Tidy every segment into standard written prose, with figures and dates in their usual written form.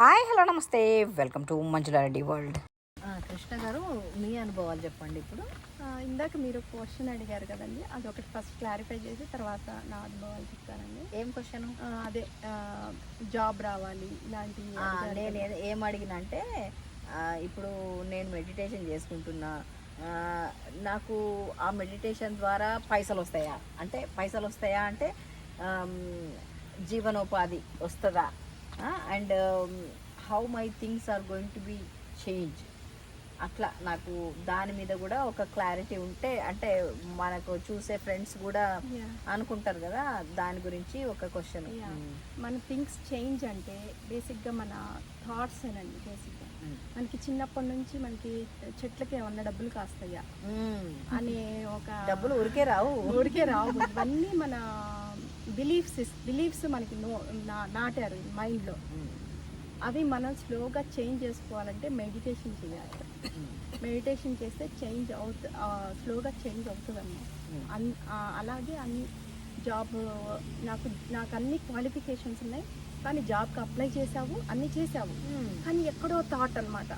Hi hello నమస్తే welcome to Manjula Reddy world. Krishna గారు, మీ అనుభవాలు చెప్పండి ఇప్పుడు. ఇందాక మీరు క్వశ్చన్ అడిగారు కదండి, అది ఒకటి ఫస్ట్ క్లారిఫై చేసి తర్వాత నా అనుభవాలు చెప్తానండి. ఏం క్వశ్చన్? అదే జాబ్ రావాలి ఇలాంటివి నేను ఏం అడిగినా అంటే, ఇప్పుడు నేను మెడిటేషన్ చేసుకుంటున్నా, నాకు ఆ మెడిటేషన్ ద్వారా పైసలు వస్తాయా అంటే జీవనోపాధి వస్తుందా, and how my things are going to be change, అట్లా నాకు దాని మీద కూడా ఒక క్లారిటీ ఉంటే, అంటే మనకు చూసే ఫ్రెండ్స్ కూడా అనుకుంటారు కదా, దాని గురించి ఒక క్వశ్చన్. మన థింగ్స్ చేంజ్ అంటే బేసిక్గా మన థాట్స్ ఏనండి. బేసిక్గా మనకి చిన్నప్పటి నుంచి మనకి చెట్లకి ఏమన్నా డబ్బులు కాస్తాయా అనే ఒక డబ్బులు ఊరికే రావు ఇవన్నీ మన బిలీఫ్స్ మనకి నాటారు మైండ్లో. అవి మనం స్లోగా చేంజ్ చేసుకోవాలంటే మెడిటేషన్ చేయాలి. మెడిటేషన్ చేస్తే స్లోగా చేంజ్ అవుతుంది అన్నమాట. అలాగే అన్ని జాబ్ నాకు అన్ని క్వాలిఫికేషన్స్ ఉన్నాయి, కానీ జాబ్కి అప్లై చేసావు, అన్ని చేసావు, కానీ ఎక్కడో థాట్ అనమాట,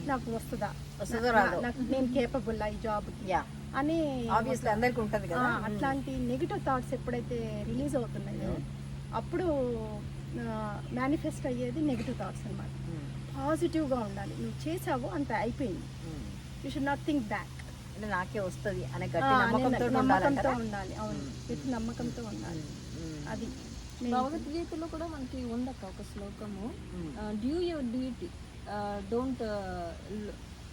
నాకు వస్తుందా, నాకు నేను కేపబుల్ ఈ జాబ్కి అని అందరికీ ఉంటుంది కదా. అట్లాంటి నెగిటివ్ థాట్స్ ఎప్పుడైతే రిలీజ్ అవుతున్నాయో అప్పుడు మేనిఫెస్ట్ అయ్యేది నెగిటివ్ థాట్స్ అనమాట. పాజిటివ్గా ఉండాలి, నువ్వు చేసావు అంత అయిపోయింది, you should not think back, నాకే వస్తుంది అనే నమ్మకంతో ఉండాలి. అవును, గట్టి నమ్మకంతో ఉండాలి. అది భగవద్గీతలో కూడా మనకి ఉండక ఒక శ్లోకము, due your duty, don't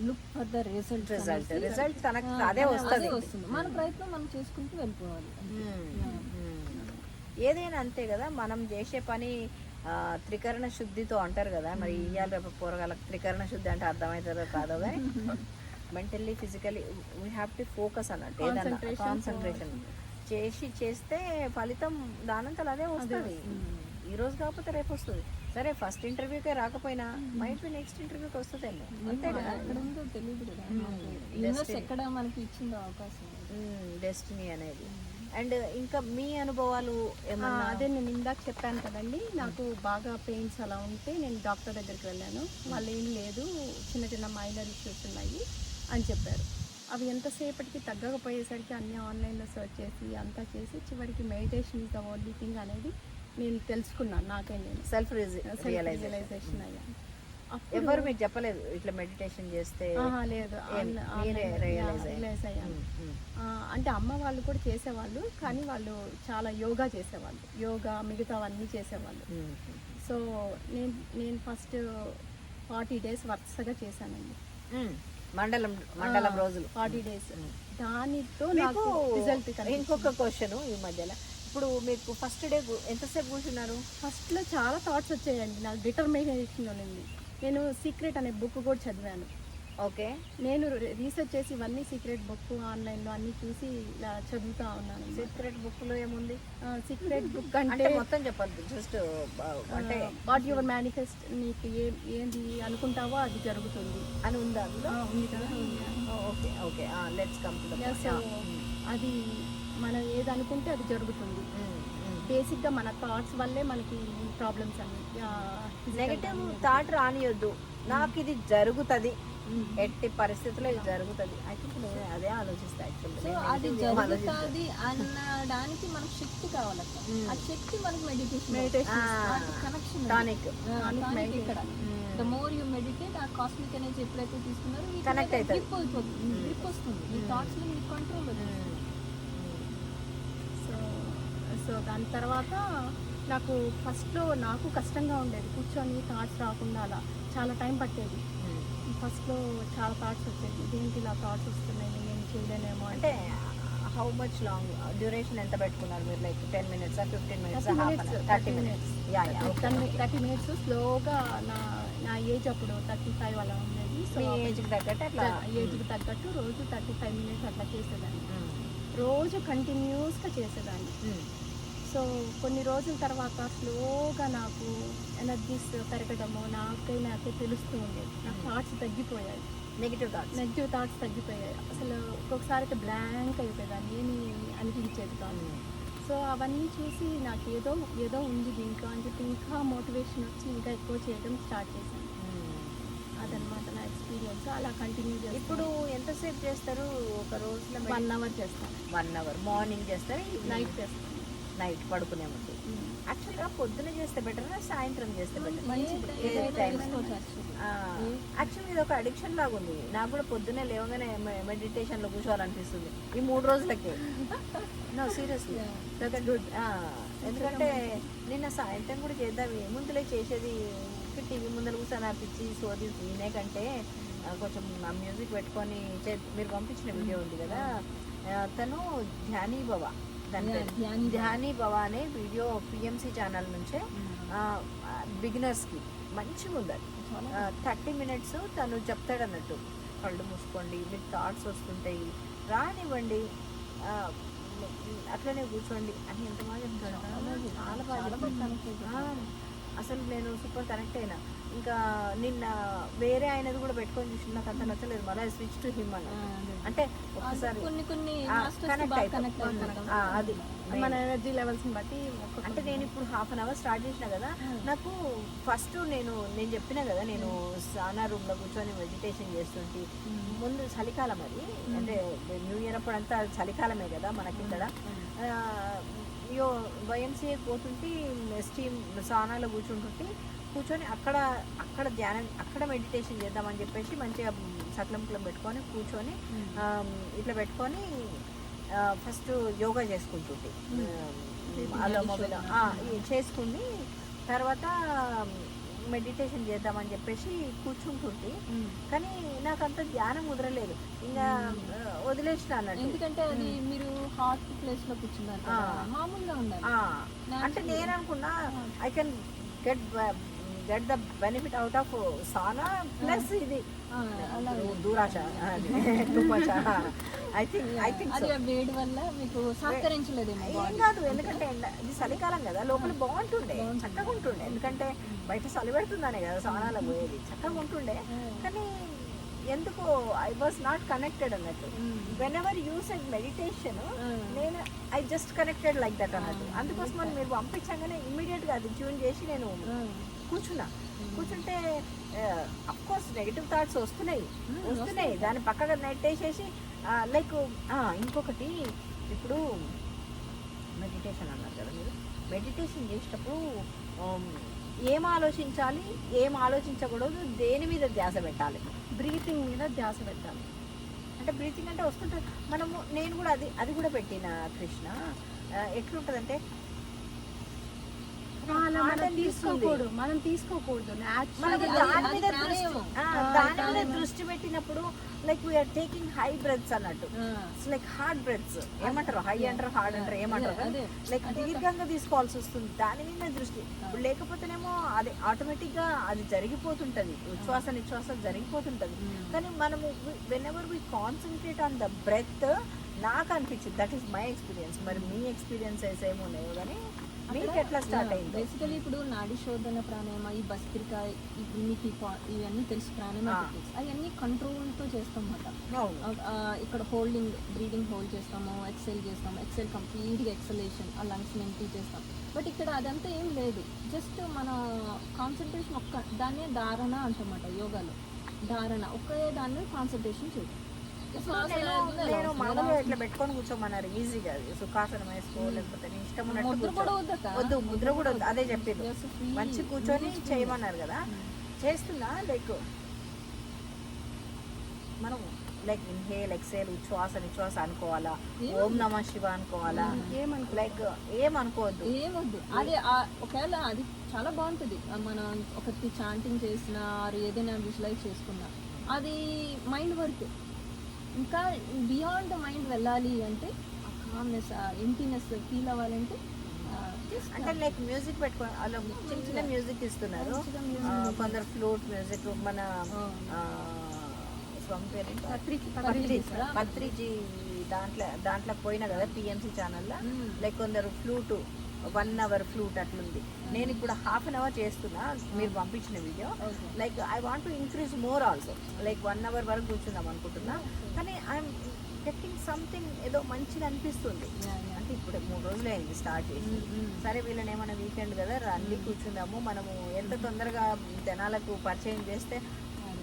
look for the result అదే వస్తుంది. మన ప్రయత్నం మనం చేసుకుంటూ వెళ్ళిపోవాలి. ఏదైనా అంతే కదా, మనం చేసే పని త్రికరణ శుద్ధితో అంటారు కదా. మరి ఇయ్యాలి రేపు పోరగాళ్ళకి త్రికరణ శుద్ధి అంటే అర్థమవుతుందో కాదో కానీ mentally physically we have to focus అన్నట్టు, ఏదన్నా కాన్సన్ట్రేషన్ చేస్తే ఫలితం దానంతలో అదే వస్తుంది. ఈరోజు కాకపోతే రేపు వస్తుంది. సరే, ఫస్ట్ ఇంటర్వ్యూకే రాకపోయినా మైట్ బి నెక్స్ట్ ఇంటర్వ్యూకి వస్తుందేమో, అంతే కదా. ఎక్కడ ఉందో తెలియదు కదా, ఎక్కడ మనకి ఇచ్చిందో అవకాశం, డెస్టినీ అనేది. అండ్ ఇంకా మీ అనుభవాలు ఏమన్నా? అదే నేను ఇందాక చెప్పాను కదండి, నాకు బాగా పెయిన్స్ అలా ఉంటే నేను డాక్టర్ దగ్గరికి వెళ్ళాను. వాళ్ళు ఏం లేదు, చిన్న చిన్న మైనర్ ఇష్యూస్ ఉన్నాయి అని చెప్పారు. అవి ఎంతసేపటికి తగ్గకపోయేసరికి అన్నీ ఆన్లైన్లో సర్చ్ చేసి అంతా చేసి చివరికి meditation is the only thing అనేది నేను తెలుసుకున్నాను. నాకే నేను సెల్ఫ్ రియలైజేషన్ అయ్యాను. ఎవరు మీకు చెప్పలేదు ఇట్లా మెడిటేషన్ చేస్తే? లేదు, రియలైజ్ అయ్యాను. అంటే అమ్మ వాళ్ళు కూడా చేసేవాళ్ళు, కానీ వాళ్ళు చాలా యోగా చేసేవాళ్ళు, మిగతావన్నీ చేసేవాళ్ళు. సో నేను ఫస్ట్ 40 days వరుసగా చేశానండి. మండలం రోజులు 40 days. దానితో నాకు రిజల్ట్. ఇంకొక క్వశ్చన్ ఈ మధ్యలో, ఇప్పుడు మీకు ఫస్ట్ డే ఎంతసేపు కూర్చున్నారు? ఫస్ట్లో చాలా థాట్స్ వచ్చాయండి, నాకు డిటర్మినేషన్ ఉంది. నేను సీక్రెట్ అనే బుక్ కూడా చదివాను. ఓకే, నేను రీసెర్చ్ చేసి ఇవన్నీ సీక్రెట్ బుక్ ఆన్లైన్లో అన్నీ చూసి ఇలా చదువుతూ ఉన్నాను. సీక్రెట్ బుక్లో ఏముంది? సీక్రెట్ బుక్ అంటే మొత్తం చెప్పద్దు, జస్ట్ అంటే వాట్ యువర్ మేనిఫెస్ట్, నీకు ఏంది అనుకుంటావో అది జరుగుతుంది అని ఉందా అందులో? ఉంది కదా. Okay okay, let's come to the. So అది మనం ఏది అనుకుంటే అది జరుగుతుంది. బేసిక్గా మన థాట్స్ వల్లే మనకి ప్రాబ్లమ్స్ అన్ని. నెగటివ్ థాట్ రానియొద్దు, నాకు ఇది జరుగుతుంది, ఎట్టి పరిస్థితుల్లో ఇది జరుగుతుంది. ఐ థింక్ నేను అదే ఆలోచిస్తా. సో అది జరుగుతుంది అనడానికి మనకు శక్తి కావాలి. ఆ శక్తి మనకి మెడిటేషన్ కనెక్షన్ టానిక్ ఇక్కడ. ద మోర్ యూ మెడిటేట్, ఆ కాస్మిక్ ఎనర్జీ ఎప్పుడైతే తీసుకున్నారో కనెక్ట్ అవుతుంది, గ్రిప్ వస్తుంది, ఈ థాట్స్ లో మీకు కంట్రోల్ వస్తుంది. సో దాని తర్వాత నాకు ఫస్ట్లో నాకు కష్టంగా ఉండేది, కూర్చొని థాట్స్ రాకుండా అలా చాలా టైం పట్టేది. ఫస్ట్లో చాలా థాట్స్ వచ్చేది, ఇదేంటి ఇలా థాట్స్ వస్తున్నాయి, నేను చేయలేనేమో. అంటే హౌ మచ్ లాంగ్ డ్యూరేషన్ ఎంత పెట్టుకున్నారు మీరు? Like 10 minutes, 15 minutes, 30 minutes? 30 minutes స్లోగా. నా ఏజ్ అప్పుడు 35 అలా ఉండేది. సో ఏజ్కి తగ్గట్టు అట్లా ఏజ్కి తగ్గట్టు రోజు 35 minutes అట్లా చేసేదాన్ని, రోజు కంటిన్యూస్గా చేసేదాన్ని. సో కొన్ని రోజుల తర్వాత స్లోగా నాకు ఎనర్జీస్ పెరగడము నాకే తెలుస్తూ ఉండేది. నా థాట్స్ తగ్గిపోయాయి, నెగిటివ్ థాట్స్ తగ్గిపోయాయి. అసలు ఒక్కొక్కసారి అయితే బ్లాంక్ అయిపోయేదాన్ని, ఏమి అనిపించేది కాదు. సో సో అవన్నీ చూసి నాకు ఏదో ఉంది దీంట్లో అని చెప్పి ఇంకా మోటివేషన్ వచ్చి ఇంకా ఎక్కువ చేయడం స్టార్ట్ చేశాను. అదనమాట నా ఎక్స్పీరియన్స్. అలా కంటిన్యూ చేస్తాను. ఇప్పుడు ఎంతసేపు చేస్తారు ఒక రోజులో? 1 hour చేస్తాను. 1 hour మార్నింగ్ చేస్తారు, నైట్ చేస్తాను. నైట్ పడుకునే ముందు. యాక్చువల్గా పొద్దున చేస్తే బెటర్, సాయంత్రం చేస్తే బెటర్. యాక్చువల్లీ ఇది ఒక అడిక్షన్ లాగా ఉంది. నాకు కూడా పొద్దున్నే లేవగానే మెడిటేషన్లో కూర్చోవాలనిపిస్తుంది ఈ 3 రోజులకే. No seriously that's good. ఎందుకంటే నిన్న సాయంత్రం కూడా చేద్దాం, ముందులే చేసేది టీవీ ముందర కూర్చొని అనిపించి సోది వినే కంటే కొంచెం మ్యూజిక్ పెట్టుకొని మీరు పంపించిన వీడియో ఉంది కదా, తను ధ్యానీ బాబా, ధ్యానీ బాబా అనే వీడియో పిఎంసి ఛానల్ నుంచే బిగినర్స్కి మంచిగా ఉంది. 30 minutes తను చెప్తాడు అన్నట్టు, కళ్ళు మూసుకోండి, మీకు థాట్స్ వస్తుంటాయి, రానివ్వండి, అట్లనే కూర్చోండి అని ఎంత బాగా చెప్తాడు. చాలా బాగా చెప్తాను. అసలు నేను సూపర్ కనెక్ట్ అయినా. ఇంకా నిన్న వేరే ఆయనది కూడా పెట్టుకొని చూసి నాకు అంత నచ్చలేదు, మళ్ళీ స్విచ్ టు హిమ్ అన్న. అంటే ఒకసారి కనెక్ట్ అయిపోయింది. అది మన ఎనర్జీ లెవెల్స్ని బట్టి. అంటే నేను ఇప్పుడు 1/2 hour స్టార్ట్ చేసిన కదా, నాకు ఫస్ట్ నేను చెప్పిన కదా, నేను సానా రూమ్లో కూర్చొని మెడిటేషన్ చేస్తుంటే ముందు చలికాలం అది, అంటే న్యూ ఇయర్ అప్పుడంతా చలికాలమే కదా మనకి ఇక్కడ. వైఎంసీఏ పోతుంటే స్టీమ్ సానాలో కూర్చొని అక్కడ ధ్యానం, అక్కడ మెడిటేషన్ చేద్దామని చెప్పేసి మంచిగా సకలం పెట్టుకొని కూర్చొని ఇట్లా పెట్టుకొని ఫస్ట్ యోగా చేసుకుంటుంటే చేసుకుని తర్వాత మెడిటేషన్ చేద్దామని చెప్పేసి కూర్చుంటుంటే, కానీ నాకు అంత ధ్యానం కుదరలేదు, ఇంకా వదిలేసిన అన్నట్టు. ఎందుకంటే అది మీరు హాట్ ప్లేస్ లో కూర్చున్నారు, మామూలుగా ఉన్నారు. అంటే నేను అనుకున్నా I can get the benefit out of సానా ప్లస్ ఇది దూరాశ ఐ థింక్ వేడి వల్ల మీకు సహకరించలేదు. ఏం కాదు, ఎందుకంటే ఇది చలికాలం కదా, లోపల బాగుంటుండే, చక్కగా ఉంటుండే. ఎందుకంటే బయట చలి పెడుతుందనే కదా సానాలో పోయేది, చక్కగా ఉంటుండే. కానీ ఎందుకు ఐ వాజ్ నాట్ కనెక్టెడ్ అన్నట్టు. Whenever use and meditation నేను I just connected like that అన్నట్టు. అందుకోసం మీరు పంపించగానే ఇమ్మీడియట్గా అది ట్యూన్ చేసి నేను కూర్చుంటే అఫ్కోర్స్ నెగిటివ్ థాట్స్ వస్తున్నాయి, దాన్ని పక్కగా నెట్టేసేసి లైక్ ఇంకొకటి, ఇప్పుడు మెడిటేషన్ అన్నారు కదా మీరు, మెడిటేషన్ చేసేటప్పుడు ఏం ఆలోచించాలి, ఏం ఆలోచించకూడదు, దేని మీద ధ్యాస పెట్టాలి? బ్రీతింగ్ మీద ధ్యాస పెట్టాలి. అంటే బ్రీతింగ్ అంటే వస్తుంటుంది మనము, నేను కూడా అది కూడా పెట్టిన కృష్ణ. ఎట్లుంటుందంటే మనం తీసుకోకూడదు. దాని మీద దృష్టి పెట్టినప్పుడు like we are taking high breaths అన్నట్టు, లైక్ హార్డ్ బ్రెత్స్ ఏమంటారు, హై అంటారు, హార్డ్ అంటారు, ఏమంటారు, లైక్ దీర్ఘంగా తీసుకోవాల్సి వస్తుంది దాని మీద దృష్టి. లేకపోతేనేమో అది ఆటోమేటిక్గా అది జరిగిపోతుంటుంది, ఉచ్ఛ్వాస నిశ్వాస జరిగిపోతుంటుంది. కానీ మనము whenever we concentrate on the breath, నాకు అనిపించింది, దట్ ఈస్ మై ఎక్స్పీరియన్స్. మరి మీ ఎక్స్పీరియన్సెస్ ఏమున్నాయో కానీ మీకు ఎట్లా స్టార్ట్ అయింది? బేసికలీ ఇప్పుడు నాడీ శోధన ప్రాణాయామ, ఈ భస్త్రిక, మీకు ఇవన్నీ తెలుసు ప్రాణాయామ, అవన్నీ కంట్రోల్తో చేస్తాం అన్నమాట. ఇక్కడ హోల్డింగ్, బ్రీడింగ్ హోల్డ్ చేస్తాము, ఎక్సెల్ చేస్తాము, ఎక్సెల్ కంప్లీట్గా ఎక్సలేషన్, ఆ లంగ్స్ ఎంటీ చేస్తాం. బట్ ఇక్కడ అదంతా ఏం లేదు, జస్ట్ మన కాన్సన్ట్రేషన్ దాన్నే ధారణ అంటమాట. యోగాలో ధారణ ఒకే దాన్ని కాన్సన్ట్రేషన్ చేయాలి. నేను మామూలుగా ఇట్లా పెట్టుకొని కూర్చోమన్నారు, ఈజీగా సుఖాసనం వేసుకో, లేకపోతే నీ ఇష్టం వద్దు, ముద్ర కూడా వద్దు, అదే చెప్పేది. మంచి కూర్చొని చేయమన్నారు కదా, చేస్తున్నా. లైక్ మనం లైక్ ఇన్హేల్ ఎక్సేల్, ఉచ్ఛ్వాస నిశ్వాస అనుకోవాలా, ఓం నమః శివ అనుకోవాలా, లైక్ ఏమనుకోవద్దు, ఏమొద్దు. అదే ఒకవేళ అది చాలా బాగుంటుంది, మనం ఒకటి చాంటింగ్ చేసినా ఏదైనా విజువలైజ్ చేసుకున్నా అది మైండ్ వర్క్. ఇంకా బియాండ్ మైండ్ వెళ్ళాలి అంటే కామ్నెస్, ఎంటీనెస్ ఫీల్ అవ్వాలంటే అంటే లైక్ మ్యూజిక్ పెట్టుకొని అలా చిన్న మ్యూజిక్ ఇస్తున్నారు, కొందరు ఫ్లూట్ మ్యూజిక్, మన స్వామి పేరు పత్రిజీ దాంట్లో పోయినా కదా పిఎంసి ఛానల్లో, లైక్ కొందరు ఫ్లూటు 1 hour ఫ్లూట్ అట్లుంది. నేను ఇప్పుడు 1/2 hour చేస్తున్నా, మీరు పంపించిన video. Like I want to increase more also, like 1 hour వరకు కూర్చుందాం అనుకుంటున్నా. కానీ గెట్టింగ్ సంథింగ్ ఏదో మంచిగా అనిపిస్తుంది. అంటే ఇప్పుడు 3 రోజులు అయింది స్టార్ట్ చేసి. సరే వీళ్ళని ఏమైనా వీకెండ్ కదా రండి కూర్చుందాము, మనము ఎంత తొందరగా జనాలకు పరిచయం చేస్తే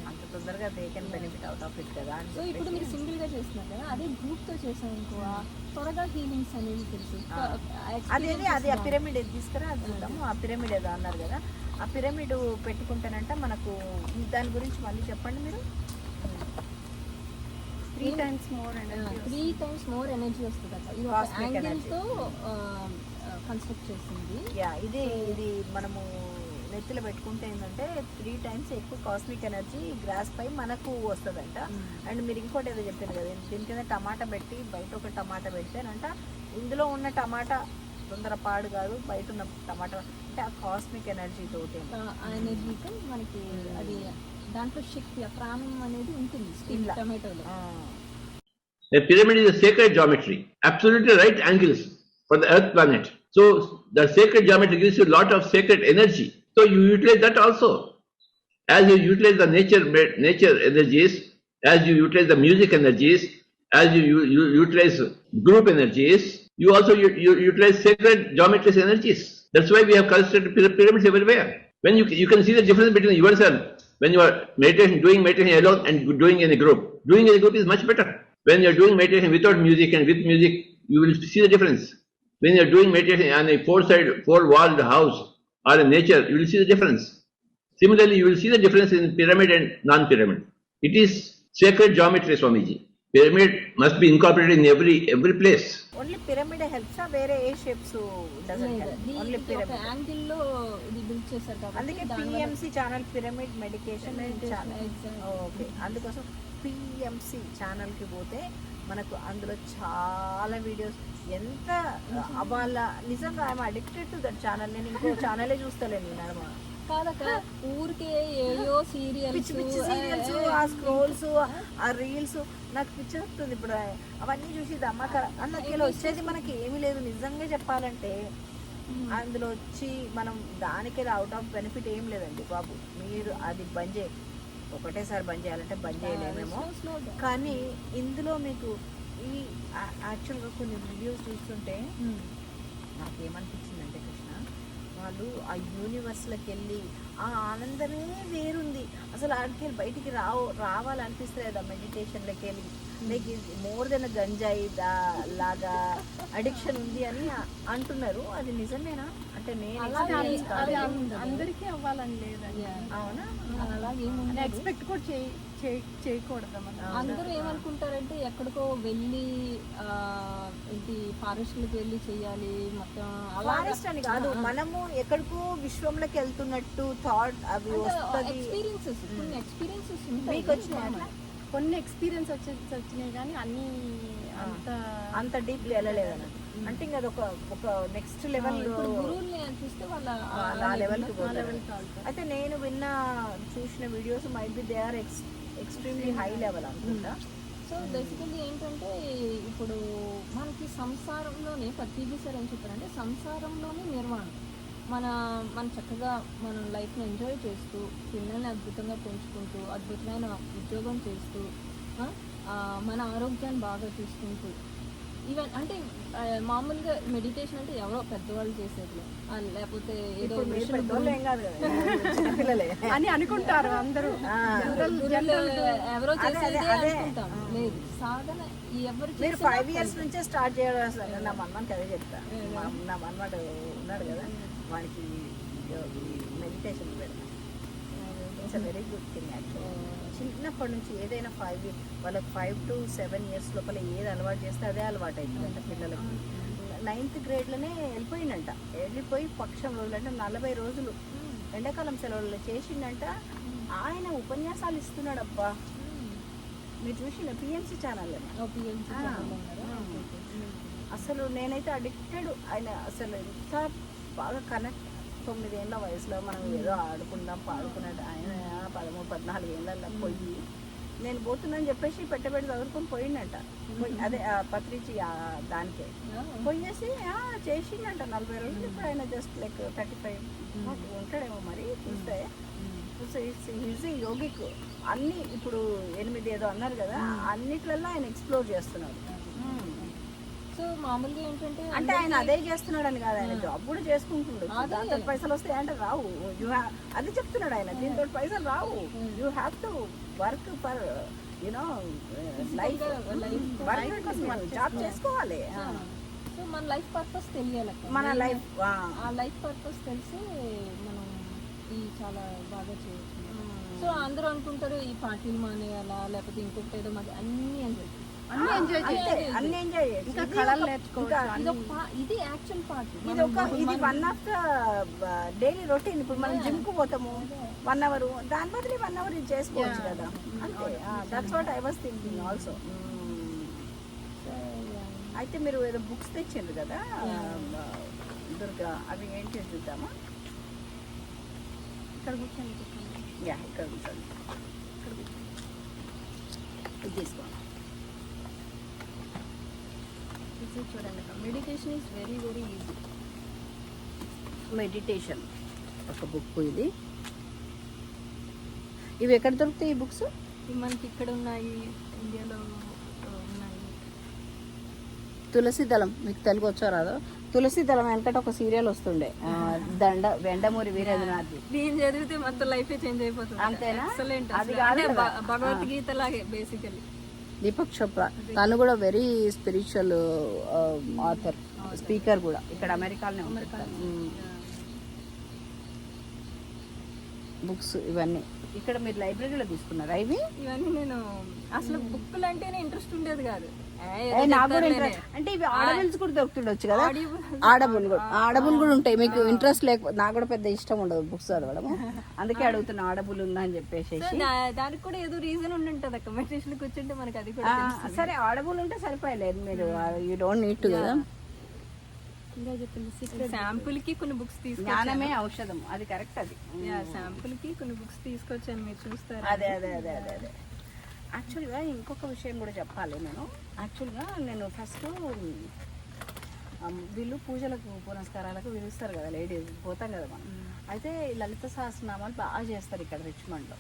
అంత తొందరగా they can benefit out of it కదా అని సో ఇప్పుడు మీరు సింగిల్ గా చేస్తున్నారు కదా, అదే గ్రూప్ తో చేసాం అనుకో త్వరగా హీలింగ్స్ అనేది తెలుసు. అదేది అది ఆ పిరమిడ్ ఏది తీసుకురా అది చూద్దాము. ఆ పిరమిడ్ ఏదో అన్నారు కదా, ఆ పిరమిడ్ పెట్టుకుంటానంట మనకు దాని గురించి మళ్ళీ చెప్పండి మీరు. 3 times more energy. 3 times more energy వస్తుంది అక్క. ఇది ఒక Cosmic యాంగిల్ energy. తో కన్స్ట్రక్ట్ చేసింది. యా ఇది మనము నెత్తిలో పెట్టుకుంటే ఏంటంటే 3 times ఎక్కువ కాస్మిక్ ఎనర్జీ గ్రాస్ పై మనకు వస్తుందంట. అండ్ మీరు ఇంకోటి ఏదో చెప్పారు కదా, దీని కింద టమాటా పెట్టి బయట ఒక టమాటా పెడితేనంట ఇందులో ఉన్న టమాటా తొందర పాడు కాదు, బయట ఉన్న టమాటా అంటే ఆ కాస్మిక్ ఎనర్జీ తోటి ఆ ఎనర్జీతో మనకి అది దాంట్లో శక్తి ఆ ప్రాణం అనేది ఉంటుంది steam టమాటోలో. A pyramid is a sacred geometry, absolutely right angles for the earth planet. So the sacred geometry gives you a lot of sacred energy. So you utilize that also. As you utilize the nature energies, as you utilize the music energies, as you utilize group energies, you also utilize sacred geometry's energies. That's why we have constructed pyramids everywhere. When you can see the difference between yourself when you are doing meditation alone and doing in a group. Doing in a group is much better. When you are doing meditation without music and with music, you will see the difference. When you are doing meditation on a four-walled house or in nature, you will see the difference. Similarly, you will see the difference in pyramid and non-pyramid. It is sacred geometry, Swamiji. Pyramid must be incorporated in every place. Only pyramid helps వేరే ఏ shapes only pyramid angle లో ఇది build చేశారు కాబట్టి అందుకే PMC channel pyramid medication channel. Okay, అందుకోసం PMC ఛానల్కి పోతే మనకు అందులో చాలా వీడియోస్ ఎంత వాళ్ళ నిజంగా I'm addicted to that channel. నేను ఇంకో ఛానలే చూస్తలేను నడమ కాదక్క, ఊరికే ఏయో పిచ్చి పిచ్చి సీరియల్స్, ఆ స్క్రోల్స్, ఆ రీల్స్ నాకు పిచ్చేస్తుంది. ఇప్పుడు అవన్నీ చూసి దమ్మక అందులో వచ్చేది మనకి ఏమీ లేదు నిజంగా చెప్పాలంటే. అందులో వచ్చి మనం దానికి అవుట్ ఆఫ్ బెనిఫిట్ ఏం లేదండి బాబు. మీరు అది బంద్ చేయ ఒకటేసారి బంద్ చేయాలంటే బంద్ చేయలేమేమో, కానీ ఇందులో మీకు ఈ యాక్చువల్గా కొన్ని వీడియోస్ చూస్తుంటే నాకేమనిపించిందంటే కృష్ణ, వాళ్ళు ఆ యూనివర్స్లోకి వెళ్ళి ఆ ఆనందమే వేరుంది. అసలు ఆడికి వెళ్ళి బయటికి రావాలనిపిస్తలేదు ఆ మెడిటేషన్లోకి వెళ్ళి. లైక్ మోర్ దెన్ గంజాయి లాగా అడిక్షన్ ఉంది అని అంటున్నారు. అది నిజమేనా? అంటే నేను అందరికీ అవ్వాలని లేదండి. అవునా? అలాగే ఎక్స్పెక్ట్ కూడా చేయకూడదు. అందరూ ఏమనుకుంటారంటే ఎక్కడికో వెళ్ళి ఏంటి ఫారెస్ట్లకు వెళ్ళి చెయ్యాలి మొత్తం. ఫారెస్ట్ అని కాదు, మనము ఎక్కడికో విశ్వంలోకి వెళ్తున్నట్టు థాట్ అవి వస్తుంది. ఎక్స్పీరియన్సెస్ మీకు వచ్చినాయి? కొన్ని ఎక్స్పీరియన్స్ వచ్చినాయి కానీ అన్ని అంత డీప్లీ వెళ్ళలేదన్న. అంటే ఇంకా అది ఒక నెక్స్ట్ లెవెల్ గురువుల్ని చూస్తే వాళ్ళ ఆ లెవెల్కి పోతారు. అయితే నేను చూసిన videos might be they are extremely high level అనుకుంటా. సో బేసికల్లీ ఏంటంటే ఇప్పుడు మనకి సంసారంలోనే ప్రతిదీ సార్ ఏం చెప్పారంటే సంసారంలోనే నిర్మాణం. మన చక్కగా మనం లైఫ్ని ఎంజాయ్ చేస్తూ పిల్లల్ని అద్భుతంగా పెంచుకుంటూ అద్భుతమైన ఉద్యోగం చేస్తూ మన ఆరోగ్యాన్ని బాగా చూసుకుంటూ ఈవెన్ అంటే మామూలుగా మెడిటేషన్ అంటే ఎవరో పెద్దవాళ్ళు చేసేది, లేకపోతే ఏదో అని అనుకుంటారు అందరూ. ఎవరో చేసేది అనుకుంటాం. లేదు, సాధన ఎవరు 5 years నుంచే స్టార్ట్ చేయడం. నా మన్మానికి అదే చెప్తా. నా మన్మాట ఉన్నాడు కదా, వానికి మెడిటేషన్ పెడతాం. It's a very good thing actually. చిన్నప్పటి నుంచి ఏదైనా వాళ్ళకి 5 to 7 years లోపల ఏది అలవాటు చేస్తే అదే అలవాటు అవుతుందంట పిల్లలకి. 9th grade వెళ్ళిపోయి పక్షం రోజులంటే 40 రోజులు ఎండాకాలం సెలవుల్లో చేసిండంట. ఆయన ఉపన్యాసాలు ఇస్తున్నాడు. అబ్బా మీరు చూసిన పిఎంసి ఛానల్ అసలు నేనైతే అడిక్టెడ్. ఆయన అసలు ఎంత బాగా కనెక్ట్. 9 ఏళ్ళ వయసులో మనం ఏదో ఆడుకుందాం పాడుకున్నాడు. ఆయన 13-14 ఏళ్ళల్లో పోయి నేను పోతున్నాను చెప్పేసి పెట్టబెట్టి చదువుకొని పోయిండంట. అదే పత్రిచి దానికే పోయేసి చేసిండంట 40 రోజులు. ఇప్పుడు ఆయన జస్ట్ లైక్ 35 ఉంటాడేమో మరి చూస్తే. Is yogic. అన్ని ఇప్పుడు 8 ఏదో అన్నారు కదా, అన్నిట్లలో ఆయన ఎక్స్ప్లోర్ చేస్తున్నాడు. సో మామూలుగా ఏంటంటే అంటే ఆయన అదే చేస్తున్నాడు అని కాదు, ఆయన జాబ్ కూడా చేసుకుంటున్నాడు. దాంతో పైసలు వస్తాయి అంటే రావు. అది చెప్తున్నాడు ఆయన, దీంతో పైసలు రావు. You have to work for you know life, job చేసుకోవాలి. సో మన లైఫ్ పర్పస్ తెలియాలి అక్క. మన లైఫ్ ఆ లైఫ్ పర్పస్ తెలిసి మనం ఈ చాలా బాగా చేయొచ్చు. సో అందరూ అనుకుంటారు ఈ పార్టీలు మానేయాలా లేకపోతే ఇంకొకటి ఏదో మాది, అన్ని ఎంజాయ్ అన్ని ఎంజాయ్ చేయాలి, అన్ని ఎంజాయ్ చేయొచ్చు. ఇంకా కళలు నేర్చుకోవచ్చు. ఇది యాక్చువల్ పార్ట్. ఇది one of the daily routine. ఇప్పుడు మనం జిమ్ కు పోతాము 1 hour, దాని బదులు 1 hour ఇది చేసుకోవచ్చు కదా. అంతే, that's what I was thinking also. అయితే మీరు ఏదో బుక్స్ తెచ్చిండ్రు కదా దుర్గా, అవి ఏంటి చూద్దామా? ఇక్కడ కూర్చొని చెప్పండి. యా, ఇక్కడ కూర్చోండి. ఇది తీసుకోండి. ఇది చూడండి, meditation is very very easy. Meditation ఒక బుక్ ఇది. ఇవి ఎక్కడ దొరుకుతాయి ఈ బుక్స్? మనకి ఇక్కడ ఉన్నాయి, ఇండియాలో ఉన్నాయి. తులసి దళం మీకు తెలుగు వచ్చో రాదో? తులసి దళం వెనకట ఒక సీరియల్ వస్తుండే, వెండమూరి వీరేంద్రనాథ్. నేను చదివితే మొత్తం లైఫ్ చేంజ్ అయిపోతుంది. అంతేనా? ఎక్సలెంట్. అది కాదు కదా. భగవద్గీత లాగే బేసికలీ. దీపక్ చోప్రా తను కూడా వెరీ స్పిరిచువల్ ఆథర్, స్పీకర్ కూడా, ఇక్కడ అమెరికాలోనే ఉంటాడు. బుక్స్ ఇవన్నీ ఇక్కడ మీరు లైబ్రరీలో తీసుకున్నారా ఇవి? ఇవన్నీ నేను అసలు బుక్కులు అంటేనే ఇంట్రెస్ట్ ఉండేది కాదు. నాకు కూడా ఇంట్రెస్ట్, అంటే ఇవి ఆడబుల్స్ కూడా దొరుకుతుండొచ్చు కదా. ఆడబుల్ కూడా ఉంటాయి. మీకు ఇంట్రెస్ట్ లేకపోతే, నాకు కూడా పెద్ద ఇష్టం ఉండదు బుక్స్ చదవడం, అందుకే అడుగుతున్నా ఆడబుల్ ఉందా అని చెప్పేసి. దానికి కూడా ఏదో రీజన్ ఉండి ఉంటుంది అక్క. మెడిటేషన్ కూర్చుంటే మనకి అది కూడా సరే, ఆడబుల్ ఉంటే సరిపోయలేదు, మీరు యూ డోంట్ నీడ్ టు కదా. ఇంకా చెప్పింది శాంపుల్ కి కొన్ని బుక్స్ జ్ఞానమే ఔషధం, అది కరెక్ట్. అది శాంపుల్ కి కొన్ని బుక్స్ తీసుకొచ్చాను, మీరు చూస్తారు. అదే అదే అదే అదే అదే యాక్చువల్గా ఇంకొక విషయం కూడా చెప్పాలి. నేను ఫస్ట్ వీళ్ళు పూజలకు పునస్కారాలకు పిలుస్తారు కదా, లేడీస్ పోతాం కదా మనం. అయితే లలిత సహస్రనామాలు బాగా చేస్తారు ఇక్కడ రిచ్మండ్లో.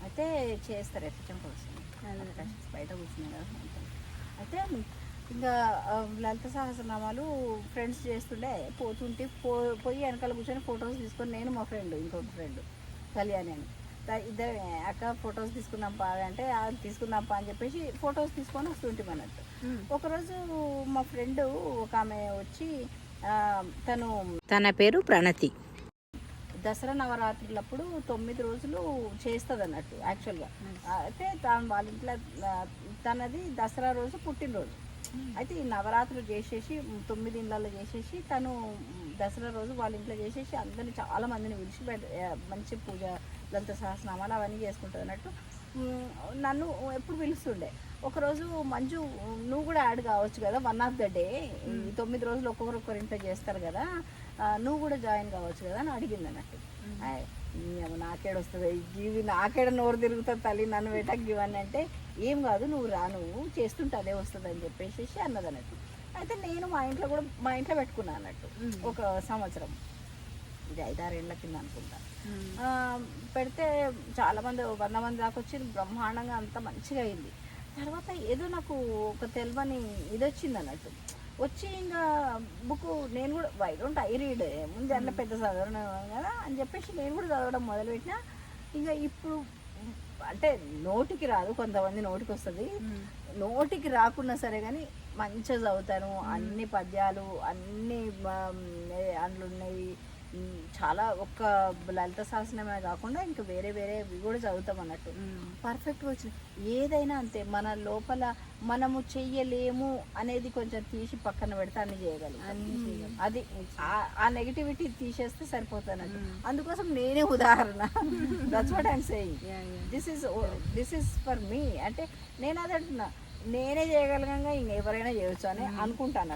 అయితే చేస్తారు ఎఫ్హెచ్ఎం కోసం, బయట కూర్చున్నాయి కదా. అయితే ఇంకా లలిత సహస్రనామాలు ఫ్రెండ్స్ చేస్తుండే, పోతుంటే పోయి వెనకాల కూర్చొని ఫొటోస్ తీసుకొని, నేను మా ఫ్రెండ్ ఇంకొక ఫ్రెండ్ కళ్యాణి అని, ఇద్దరు అక్క ఫొటోస్ తీసుకున్నాంపా అంటే తీసుకున్నాంపా అని చెప్పేసి ఫొటోస్ తీసుకొని వస్తుంటాం అన్నట్టు. ఒకరోజు మా ఫ్రెండ్ ఒక ఆమె వచ్చి, తన పేరు ప్రణతి, దసరా నవరాత్రులప్పుడు 9 రోజులు చేస్తుంది అన్నట్టు యాక్చువల్గా. అయితే వాళ్ళ ఇంట్లో తనది దసరా రోజు పుట్టినరోజు. అయితే ఈ నవరాత్రులు చేసేసి 9 ఇళ్ళల్లో చేసేసి, తను దసరా రోజు వాళ్ళ ఇంట్లో చేసేసి అందరిని చాలా మందిని పిలిచి మంచి పూజ లలిత సహస్రనామాలు అవన్నీ చేసుకుంటుంది అన్నట్టు. నన్ను ఎప్పుడు పిలుస్తుండే. ఒకరోజు మంజు నువ్వు కూడా యాడ్ కావచ్చు కదా, 1 ఆఫ్ ద డే, 9 రోజులు ఒక్కొక్కరు ఇంట్లో చేస్తారు కదా, నువ్వు కూడా జాయిన్ కావచ్చు కదా అని అడిగింది అన్నట్టు. నాకేడొస్తుంది ఈ జీవి, నాకేడ నోరు తిరుగుతుంది తల్లి, నన్ను పెట్టకి ఇవన్నీ అంటే, ఏం కాదు నువ్వు రా, నువ్వు చేస్తుంటే అదే వస్తుంది అని చెప్పేసి అన్నది అన్నట్టు. అయితే నేను మా ఇంట్లో పెట్టుకున్నాను అన్నట్టు ఒక సంవత్సరం, ఇది 5-6 ఏళ్ళ కింద అనుకుంటా. పెడితే చాలామంది 100 మంది దాకా వచ్చి బ్రహ్మాండంగా అంత మంచిగా అయింది. తర్వాత ఏదో నాకు ఒక తెలియని ఇది వచ్చింది అన్నట్టు. వచ్చి ఇంకా బుక్ నేను కూడా వై డోంట్ ఐ రీడ్, ముందు అట్లా పెద్ద చదవడం కదా అని చెప్పేసి నేను కూడా చదవడం మొదలుపెట్టిన. ఇంకా ఇప్పుడు అంటే నోటికి రాదు, కొంతమంది నోటికి వస్తుంది, నోటికి రాకున్నా సరే కానీ మంచిగా చదువుతాను. అన్ని పద్యాలు అన్ని అందులో ఉన్నాయి చాలా. ఒక్క లలిత సహస్రనామే కాకుండా ఇంకా వేరే కూడా చదువుతాం అన్నట్టు. పర్ఫెక్ట్గా వచ్చింది. ఏదైనా అంతే, మన లోపల మనము చెయ్యలేము అనేది కొంచెం తీసి పక్కన పెడితే అన్ని చేయగలం. అది ఆ నెగిటివిటీ తీసేస్తే సరిపోతానండి. అందుకోసం నేనే ఉదాహరణ. That's what I'm saying. This is for me. అంటే నేను అదే అంటున్నా, నేనే చేయగలగా ఇంకెవరైనా చేయొచ్చు అని అనుకుంటాను.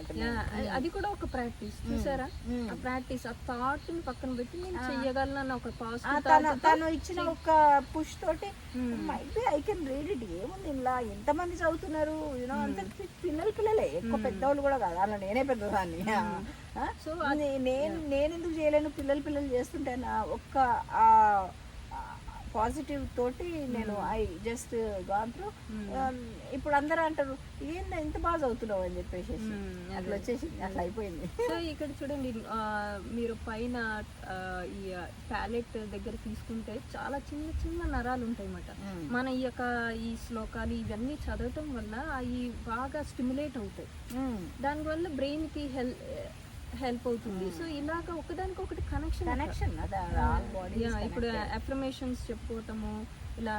అది కూడా ఒక ప్రాక్టీస్ చూసారా, ఆ ప్రాక్టీస్, ఆ థాట్ ని పక్కన పెట్టి నేను చెయ్యగలను ఒక పాజిటివ్. తను ఇచ్చిన ఒక పుష్ తోటి maybe I can read it. ఏముంది ఇలా ఎంతమంది చదువుతున్నారు, యూనో, అంత పిల్లలే, ఎక్కువ పెద్దవాళ్ళు కూడా కాదు, అలా నేనే పెద్దదాన్ని. సో నేను ఎందుకు చేయలేను, పిల్లలు చేస్తుంటేనా ఒక్క పాజిటివ్ తోటి నేను ఐ జస్ట్ గాన్ త్రూ. ఇప్పుడు అందరూ అంటారు ఏంది ఇంత బాగా చదువుతున్నావు అని చెప్పేసి అట్లా వచ్చేసింది, అట్లా అయిపోయింది. సో ఇక్కడ చూడండి మీరు పైన ఈ ప్యాలెట్ దగ్గర తీసుకుంటే చాలా చిన్న చిన్న నరాలు ఉంటాయి అన్నమాట. మన ఈ యొక్క ఈ శ్లోకాలు ఇవన్నీ చదవటం వల్ల అవి బాగా స్టిమ్యులేట్ అవుతాయి, దానివల్ల బ్రెయిన్ కి హెల్ప్ అవుతుంది. సో ఇలాగ ఒకదానికొకటి కనెక్షన్ ఇప్పుడు అఫర్మేషన్స్ చెప్పుకోవటము, ఇలా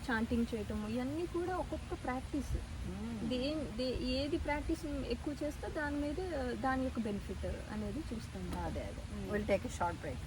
చాంటింగ్ చేయటము, ఇవన్నీ కూడా ఒక్కొక్క ప్రాక్టీస్. ఏది ప్రాక్టీస్ ఎక్కువ చేస్తే దాని మీద దాని యొక్క బెనిఫిట్ అనేది చూస్తాం. అదే will take a short break.